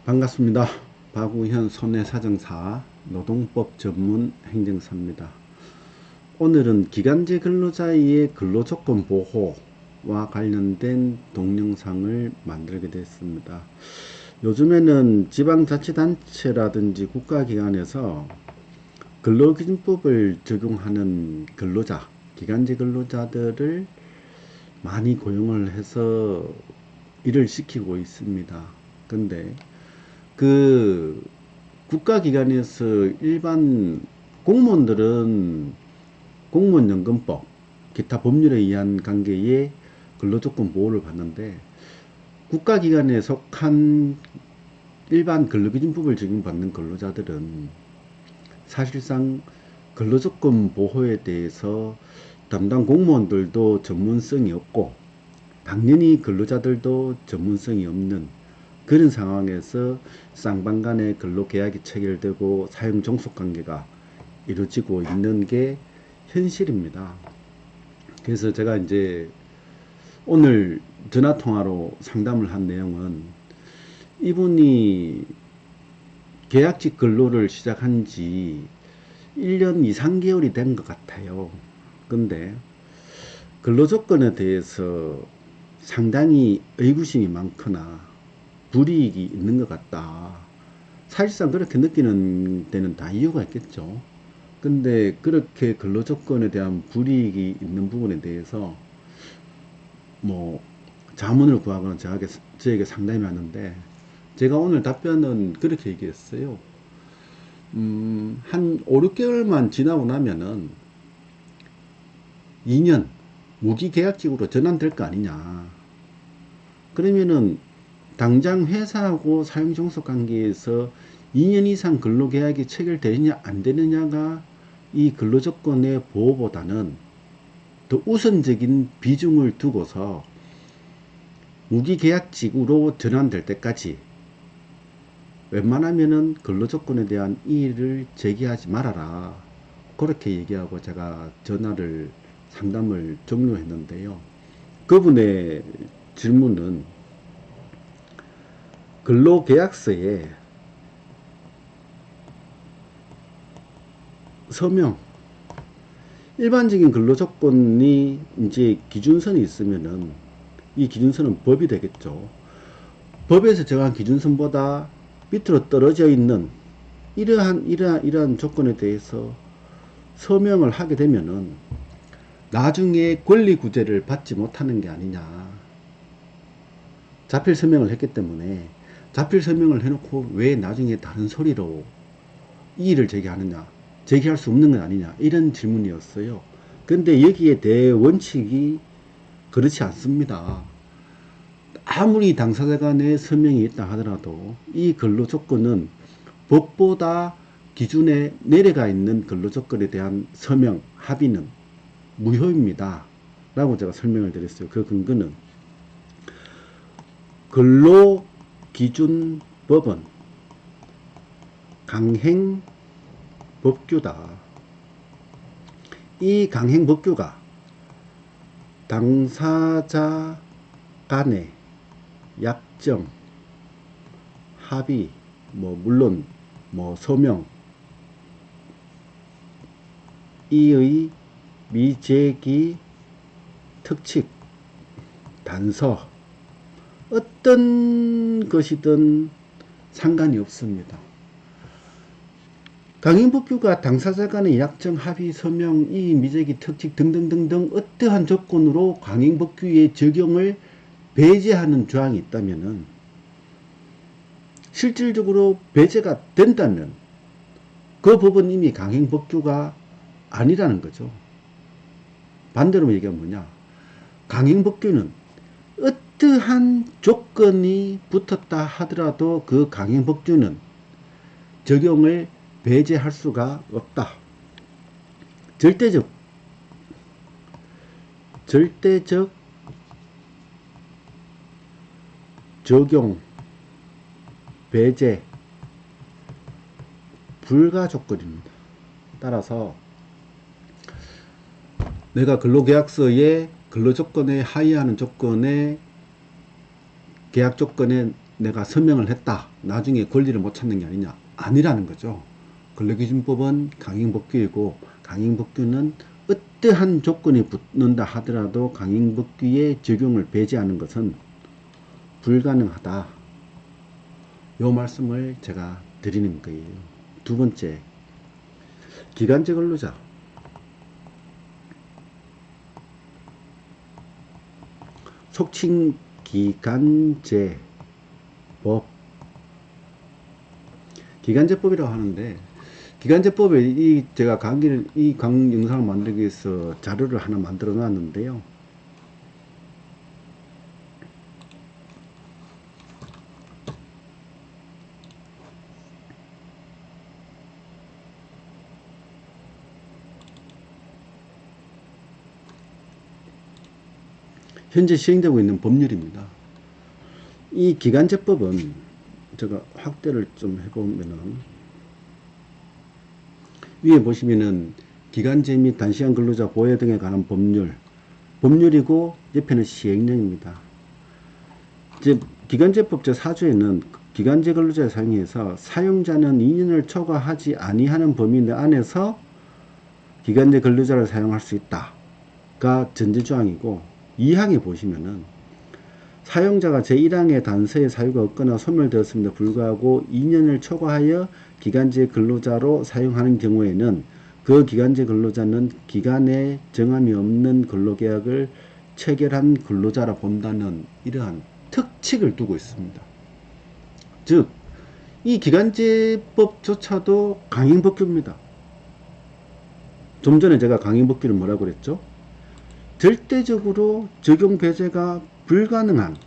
반갑습니다. 박우현 손해사정사 노동법 전문 행정사입니다. 오늘은 기간제 근로자의 근로조건 보호와 관련된 동영상을 만들게 됐습니다. 요즘에는 지방자치단체라든지 국가기관에서 근로기준법을 적용하는 근로자, 기간제 근로자들을 많이 고용을 해서 일을 시키고 있습니다. 근데 그 국가기관에서 일반 공무원들은 공무원연금법, 기타 법률에 의한 관계에 근로조건 보호를 받는데 국가기관에 속한 일반 근로기준법을 적용받는 근로자들은 사실상 근로조건 보호에 대해서 담당 공무원들도 전문성이 없고 당연히 근로자들도 전문성이 없는 그런 상황에서 쌍방 간의 근로계약이 체결되고 사용 종속 관계가 이루어지고 있는 게 현실입니다. 그래서 제가 이제 오늘 전화통화로 상담을 한 내용은 이분이 계약직 근로를 시작한 지 1년 2, 3개월이 된 것 같아요. 근데 근로조건에 대해서 상당히 의구심이 많거나 불이익이 있는 것 같다. 사실상 그렇게 느끼는 데는 다 이유가 있겠죠. 근데 그렇게 근로조건에 대한 불이익이 있는 부분에 대해서 뭐 자문을 구하거나 저에게 상담이 왔는데 제가 오늘 답변은 그렇게 얘기했어요. 한 5, 6개월만 지나고 나면은 2년 무기계약직으로 전환될 거 아니냐. 그러면은 당장 회사하고 사용종속 관계에서 2년 이상 근로계약이 체결되느냐 안 되느냐가 이 근로조건의 보호보다는 더 우선적인 비중을 두고서 무기계약직으로 전환될 때까지 웬만하면은 근로조건에 대한 이의를 제기하지 말아라. 그렇게 얘기하고 제가 상담을 종료했는데요. 그분의 질문은 근로계약서에 서명, 일반적인 근로조건이 이제 기준선이 있으면은 이 기준선은 법이 되겠죠. 법에서 정한 기준선보다 밑으로 떨어져 있는 이러한 조건에 대해서 서명을 하게 되면은 나중에 권리 구제를 받지 못하는 게 아니냐. 자필 서명을 했기 때문에 자필 서명을 해놓고 왜 나중에 다른 소리로 이의를 제기하느냐, 제기할 수 없는 건 아니냐, 이런 질문이었어요. 근데 여기에 대해 원칙이 그렇지 않습니다. 아무리 당사자 간의 서명이 있다 하더라도 이 근로조건은 법보다 기준에 내려가 있는 근로조건에 대한 서명, 합의는 무효입니다. 라고 제가 설명을 드렸어요. 그 근거는 근로기준법은 강행법규다. 이 강행법규가 당사자 간의 약정, 합의, 물론 서명, 이의 미제기, 특칙, 단서 어떤 것이든 상관이 없습니다. 강행법규가 당사자 간의 약정, 합의, 서명, 이의, 미제기, 특칙 등등등등 어떠한 조건으로 강행법규의 적용을 배제하는 조항이 있다면 실질적으로 배제가 된다면 그 법은 이미 강행법규가 아니라는 거죠. 반대로 얘기하면 뭐냐, 강행법규는 어떠한 조건이 붙었다 하더라도 그 강행법규는 적용을 배제할 수가 없다. 절대적 적용 배제 불가 조건입니다. 따라서 내가 근로계약서에 근로조건에 하위하는 조건에 계약 조건에 내가 서명을 했다. 나중에 권리를 못 찾는 게 아니냐. 아니라는 거죠. 근로기준법은 강행법규이고 강행법규는 어떠한 조건이 붙는다 하더라도 강행법규의 적용을 배제하는 것은 불가능하다. 요 말씀을 제가 드리는 거예요. 두 번째, 기간제 근로자. 속칭 기간제법. 기간제법이라고 하는데, 기간제법에 제가 이 영상을 만들기 위해서 자료를 하나 만들어 놨는데요. 현재 시행되고 있는 법률입니다. 이 기간제법은 제가 확대를 좀 해보면은 위에 보시면은 기간제 및 단시간 근로자 보호 등에 관한 법률이고 옆에는 시행령입니다. 이제 기간제법 제4조에는 기간제 근로자의 사용에서 사용자는 2년을 초과하지 아니하는 범위 내 안에서 기간제 근로자를 사용할 수 있다가 전제조항이고 2항에 보시면은 사용자가 제1항의 단서의 사유가 없거나 소멸되었음에도 불구하고 2년을 초과하여 기간제 근로자로 사용하는 경우에는 그 기간제 근로자는 기간에 정함이 없는 근로계약을 체결한 근로자라 본다는 이러한 특칙을 두고 있습니다. 즉, 이 기간제법조차도 강행법규입니다. 좀 전에 제가 강행법규를 뭐라고 그랬죠? 절대적으로 적용 배제가 불가능한,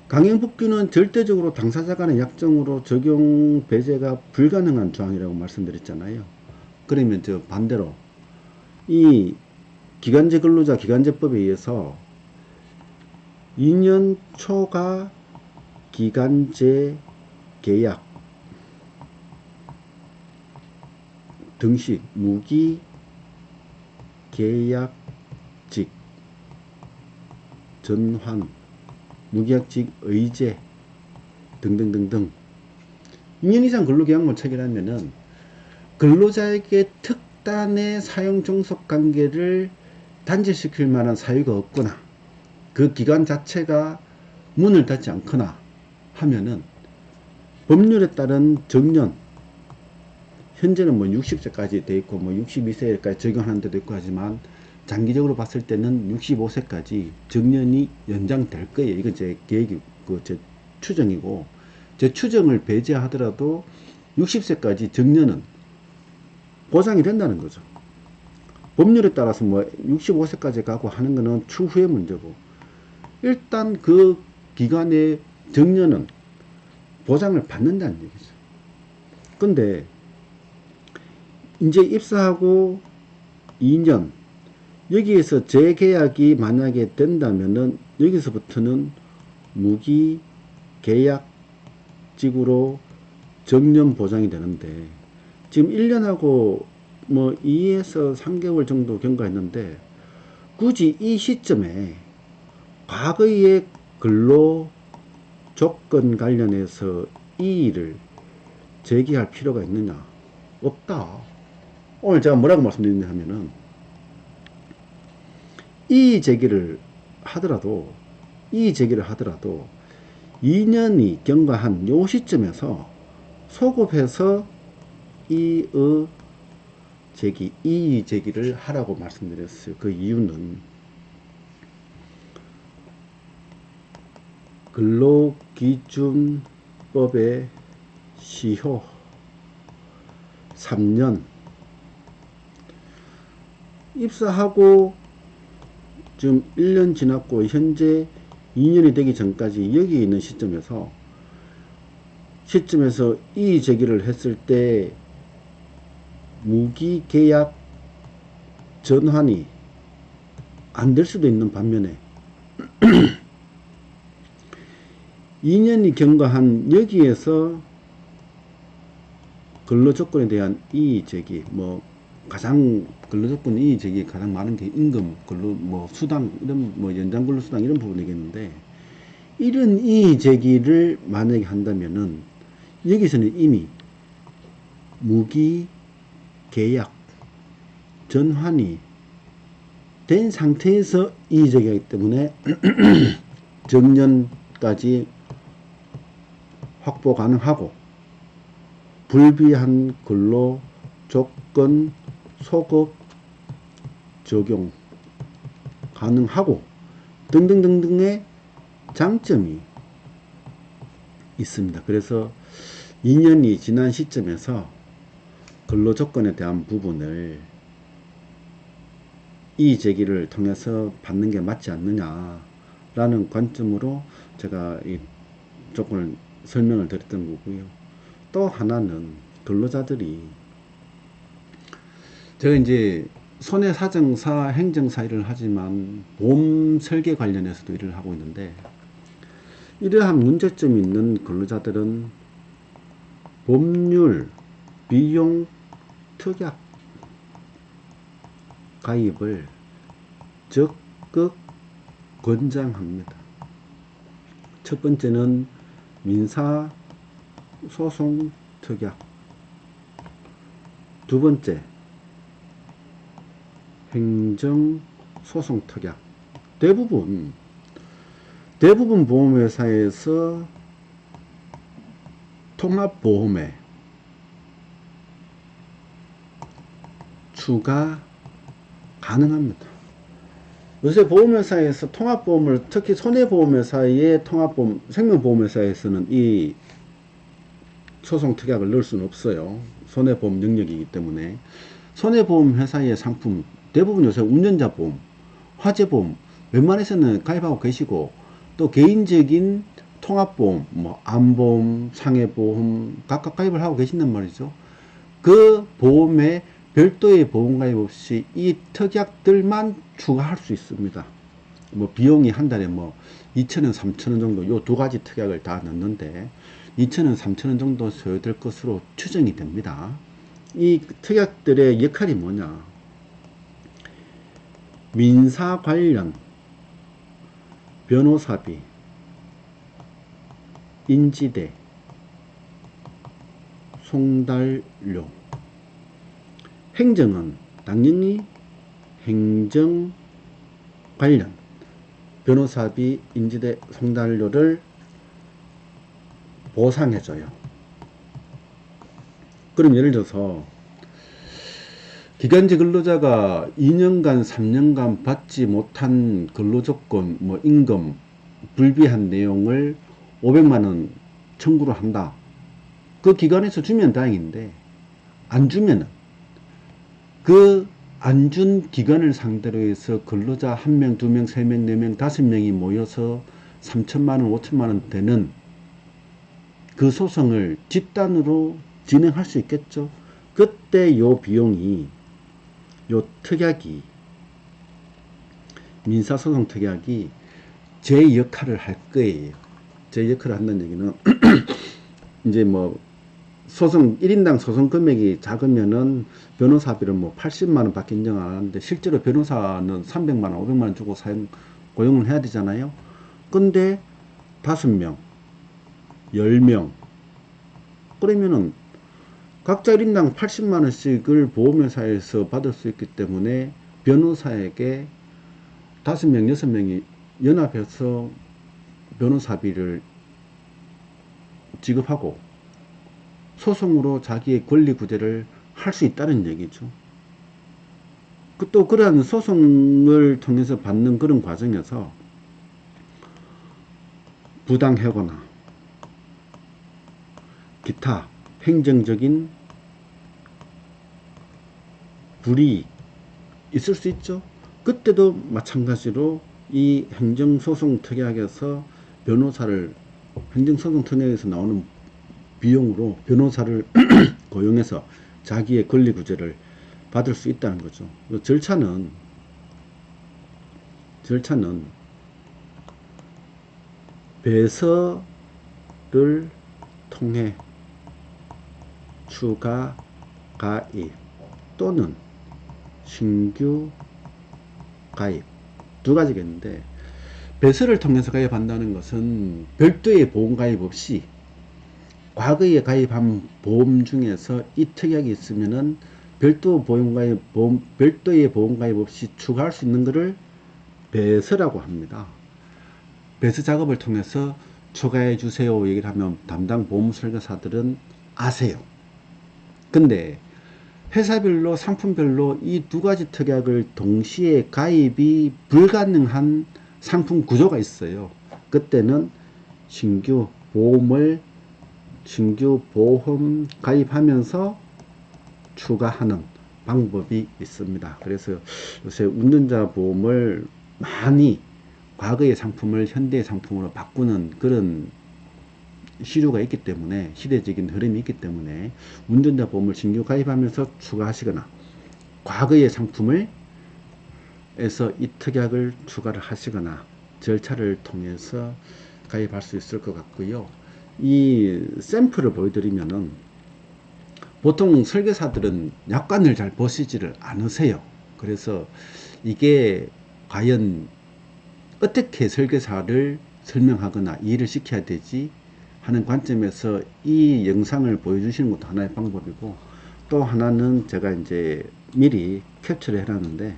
강행법규는 절대적으로 당사자 간의 약정으로 적용 배제가 불가능한 조항이라고 말씀드렸잖아요. 그러면 저 반대로 이 기간제 근로자 기간제법에 의해서 2년 초과 기간제 계약 등식 무기 계약직 전환 무계약직 의제 등등등등 2년 이상 근로계약을 체결하면은 근로자에게 특단의 사용 종속 관계를 단절시킬 만한 사유가 없거나 그 기간 자체가 문을 닫지 않거나 하면은 법률에 따른 정년, 현재는 뭐 60세까지 돼 있고 뭐 62세까지 적용하는 데도 있고 하지만 장기적으로 봤을 때는 65세까지 정년이 연장될 거예요. 이건 제 계획이, 제 추정이고, 제 추정을 배제하더라도 60세까지 정년은 보장이 된다는 거죠. 법률에 따라서 뭐 65세까지 가고 하는 거는 추후의 문제고, 일단 그 기간의 정년은 보장을 받는다는 얘기죠. 근데 이제 입사하고 2년 여기에서 재계약이 만약에 된다면은 여기서부터는 무기 계약직으로 정년 보장이 되는데 지금 1년하고 뭐 2에서 3개월 정도 경과했는데 굳이 이 시점에 과거의 근로 조건 관련해서 이의를 제기할 필요가 있느냐? 없다. 오늘 제가 뭐라고 말씀드리냐 하면은 이의 제기를 하더라도 2년이 경과한 요 시점에서 소급해서 이의 제기를 하라고 말씀드렸어요. 그 이유는 근로기준법의 시효 3년 입사하고 지금 1년 지났고 현재 2년이 되기 전까지 여기 있는 시점에서 이의 제기를 했을 때 무기계약 전환이 안 될 수도 있는 반면에 2년이 경과한 여기에서 근로조건에 대한 이의 제기, 뭐 가장 근로조건 이의 제기 가장 많은 게 임금, 근로 뭐 수당 이런 뭐 연장 근로수당 이런 부분이겠는데 이런 이의 제기를 만약에 한다면은 여기서는 이미 무기 계약 전환이 된 상태에서 이의 제기하기 때문에 정년까지 확보 가능하고 불비한 근로 조건 소급 적용 가능하고 등등등등의 장점이 있습니다. 그래서 2년이 지난 시점에서 근로조건에 대한 부분을 이의 제기를 통해서 받는 게 맞지 않느냐라는 관점으로 제가 이 조건을 설명을 드렸던 거고요. 또 하나는 근로자들이 제가 이제 손해사정사, 행정사 일을 하지만 보험 설계 관련해서도 일을 하고 있는데 이러한 문제점이 있는 근로자들은 법률, 비용, 특약 가입을 적극 권장합니다. 첫 번째는 민사소송 특약, 두 번째 행정소송 특약. 대부분 보험회사에서 통합보험에 추가 가능합니다. 요새 보험회사에서 통합보험을, 특히 손해보험회사의 통합보험, 생명보험회사에서는 이 소송 특약을 넣을 수는 없어요. 손해보험 영역이기 때문에. 손해보험회사의 상품 대부분 요새 운전자 보험, 화재보험 웬만해서는 가입하고 계시고, 또 개인적인 통합보험, 뭐 암보험, 상해보험 각각 가입을 하고 계신단 말이죠. 그 보험에 별도의 보험 가입 없이 이 특약들만 추가할 수 있습니다. 뭐 비용이 한 달에 뭐 2,000원, 3,000원 정도, 요 두 가지 특약을 다 넣는데 2,000원, 3,000원 정도 소요될 것으로 추정이 됩니다. 이 특약들의 역할이 뭐냐? 민사 관련 변호사비, 인지대, 송달료. 행정은 당연히 행정 관련 변호사비, 인지대, 송달료를 보상해줘요. 그럼 예를 들어서 기간제 근로자가 2년간, 3년간 받지 못한 근로조건, 뭐 임금, 불비한 내용을 500만원 청구를 한다. 그 기간에서 주면 다행인데 안 주면은 그 안 준 기간을 상대로 해서 근로자 1명, 2명, 3명, 4명, 5명이 모여서 3천만원, 5천만원 되는 그 소송을 집단으로 진행할 수 있겠죠. 그때 요 비용이, 요 특약이, 민사소송 특약이 제 역할을 할 거예요. 제 역할을 한다는 얘기는 이제 뭐 소송 1인당 소송 금액이 작으면은 변호사비를 뭐 80만원 밖에 인정 안 하는데 실제로 변호사는 300만원, 500만원 주고 고용을 해야 되잖아요. 근데 5명, 10명 그러면은 각자 1인당 80만원씩을 보험회사에서 받을 수 있기 때문에 변호사에게 5명, 6명이 연합해서 변호사비를 지급하고 소송으로 자기의 권리 구제를 할 수 있다는 얘기죠. 또 그러한 소송을 통해서 받는 그런 과정에서 부당하거나 기타 행정적인 불이익 있을 수 있죠. 그때도 마찬가지로 이 행정소송 특약에서 변호사를, 행정소송 특약에서 나오는 비용으로 변호사를 고용해서 자기의 권리 구제를 받을 수 있다는 거죠. 절차는 배서를 통해 추가 가입 또는 신규 가입 두 가지겠는데, 배설을 통해서 가입한다는 것은 별도의 보험 가입 없이 과거에 가입한 보험 중에서 이 특약이 있으면은 별도의 보험 가입 없이 추가할 수 있는 것을 배설이라고 합니다. 배설 작업을 통해서 추가해 주세요 얘기를 하면 담당 보험 설계사들은 아세요. 근데 회사별로 상품별로 이 두 가지 특약을 동시에 가입이 불가능한 상품 구조가 있어요. 그때는 신규 보험 가입하면서 추가하는 방법이 있습니다. 그래서 요새 운전자 보험을 많이 과거의 상품을 현대의 상품으로 바꾸는 그런 시류가 있기 때문에, 시대적인 흐름이 있기 때문에 운전자 보험을 신규 가입하면서 추가하시거나 과거의 상품을 에서 이 특약을 추가를 하시거나 절차를 통해서 가입할 수 있을 것 같고요. 이 샘플을 보여드리면은 보통 설계사들은 약관을 잘 보시지를 않으세요. 그래서 이게 과연 어떻게 설계사를 설명하거나 이해를 시켜야 되지 하는 관점에서 이 영상을 보여주시는 것도 하나의 방법이고, 또 하나는 제가 이제 미리 캡처를 해놨는데,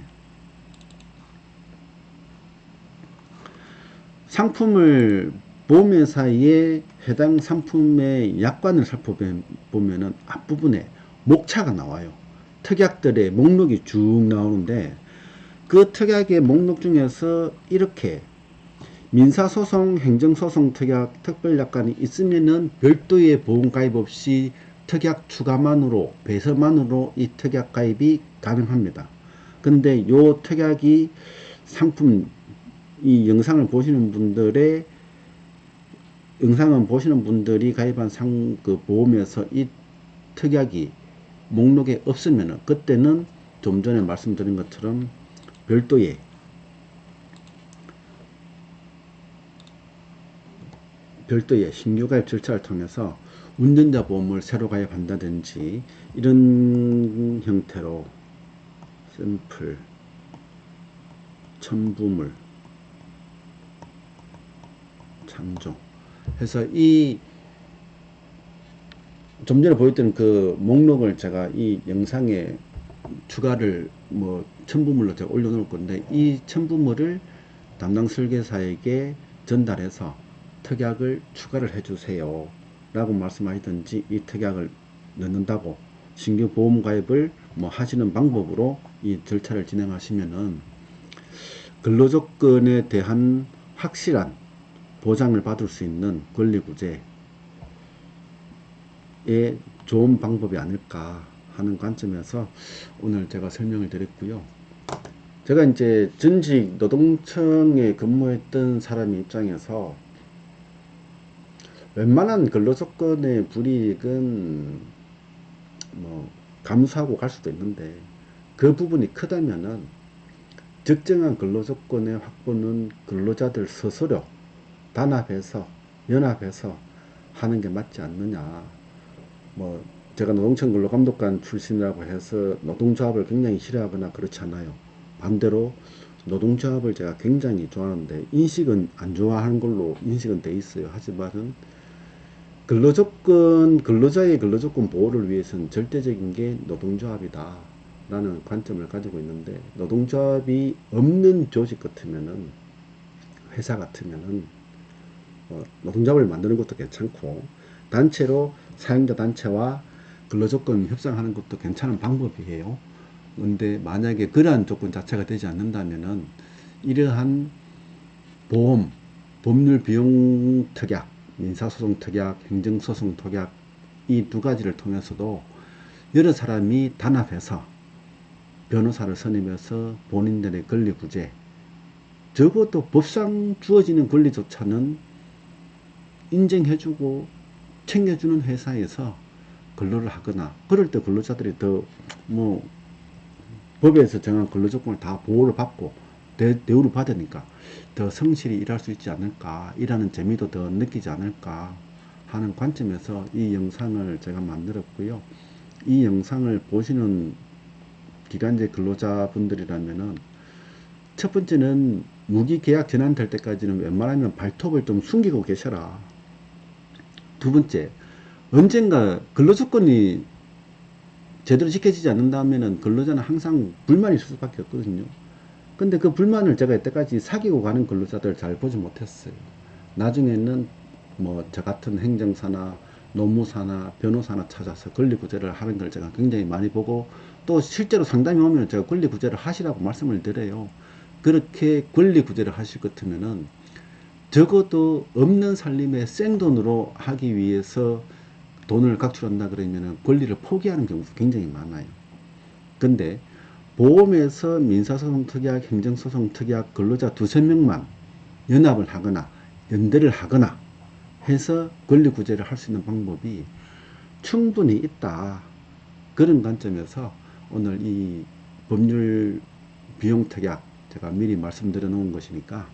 상품을 보험회사의 해당 상품의 약관을 살펴보면은 앞부분에 목차가 나와요. 특약들의 목록이 쭉 나오는데, 그 특약의 목록 중에서 이렇게 민사소송, 행정소송 특약, 특별약관이 있으면은 별도의 보험 가입 없이 특약 추가만으로, 배설만으로 이 특약 가입이 가능합니다. 근데 요 특약이 상품, 이 영상은 보시는 분들이 가입한 그 보험에서 이 특약이 목록에 없으면은 그때는 좀 전에 말씀드린 것처럼 별도의 신규 가입 절차를 통해서 운전자 보험을 새로 가입한다든지 이런 형태로 샘플, 첨부물, 참조 해서 이 좀 전에 보였던 그 목록을 제가 이 영상에 추가를 첨부물로 제가 올려놓을 건데, 이 첨부물을 담당 설계사에게 전달해서 특약을 추가를 해주세요 라고 말씀하시든지 이 특약을 넣는다고 신규 보험 가입을 하시는 방법으로 이 절차를 진행하시면은 근로조건에 대한 확실한 보장을 받을 수 있는 권리구제에 좋은 방법이 아닐까 하는 관점에서 오늘 제가 설명을 드렸고요. 제가 이제 전직 노동청에 근무했던 사람의 입장에서 웬만한 근로조건의 불이익은 감수하고 갈 수도 있는데, 그 부분이 크다면은 적정한 근로조건의 확보는 근로자들 스스로 단합해서 연합해서 하는 게 맞지 않느냐. 제가 노동청 근로감독관 출신이라고 해서 노동조합을 굉장히 싫어하거나 그렇지 않아요. 반대로 노동조합을 제가 굉장히 좋아하는데 인식은 안 좋아하는 걸로 인식은 돼 있어요. 하지만은 근로자의 근로조건 보호를 위해서는 절대적인 게 노동조합이다 라는 관점을 가지고 있는데, 노동조합이 없는 조직 같으면은, 회사 같으면은 노동조합을 만드는 것도 괜찮고, 단체로 사용자 단체와 근로조건 협상하는 것도 괜찮은 방법이에요. 근데 만약에 그러한 조건 자체가 되지 않는다면은 이러한 법률 비용 특약, 민사소송 특약, 행정소송 특약 이 두 가지를 통해서도 여러 사람이 단합해서 변호사를 선임해서 본인들의 권리 구제, 적어도 법상 주어지는 권리조차는 인정해주고 챙겨주는 회사에서 근로를 하거나, 그럴 때 근로자들이 더 법에서 정한 근로조건을 다 보호를 받고 대우를 받으니까 더 성실히 일할 수 있지 않을까, 일하는 재미도 더 느끼지 않을까 하는 관점에서 이 영상을 제가 만들었고요. 이 영상을 보시는 기간제 근로자분들이라면은 첫 번째는 무기계약 전환될 때까지는 웬만하면 발톱을 좀 숨기고 계셔라. 두 번째, 언젠가 근로조건이 제대로 지켜지지 않는다면은 근로자는 항상 불만이 있을 수밖에 없거든요. 근데 그 불만을 제가 이때까지 사귀고 가는 근로자들 잘 보지 못했어요. 나중에는 뭐 저 같은 행정사나 노무사나 변호사나 찾아서 권리구제를 하는 걸 제가 굉장히 많이 보고, 또 실제로 상담이 오면 제가 권리구제를 하시라고 말씀을 드려요. 그렇게 권리구제를 하실 것 같으면은 적어도 없는 살림에 생돈으로 하기 위해서 돈을 각출한다 그러면은 권리를 포기하는 경우도 굉장히 많아요. 근데 보험에서 민사소송 특약, 행정소송 특약, 근로자 두세 명만 연합을 하거나 연대를 하거나 해서 권리구제를 할 수 있는 방법이 충분히 있다. 그런 관점에서 오늘 이 법률 비용특약 제가 미리 말씀드려 놓은 것이니까,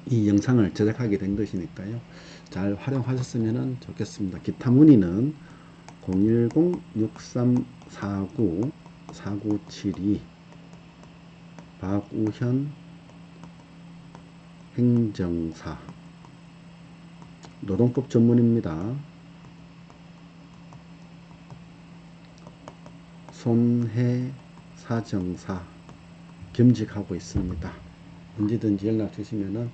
이 영상을 제작하게 된 것이니까요. 잘 활용하셨으면 좋겠습니다. 기타 문의는 010-6349-4972 박우현 행정사, 노동법 전문입니다. 손해사정사 겸직하고 있습니다. 언제든지 연락 주시면은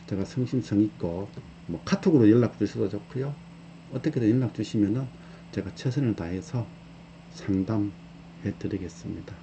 제가 성심성 있고, 뭐 카톡으로 연락 주셔도 좋고요. 어떻게든 연락 주시면은 제가 최선을 다해서 상담해 드리겠습니다.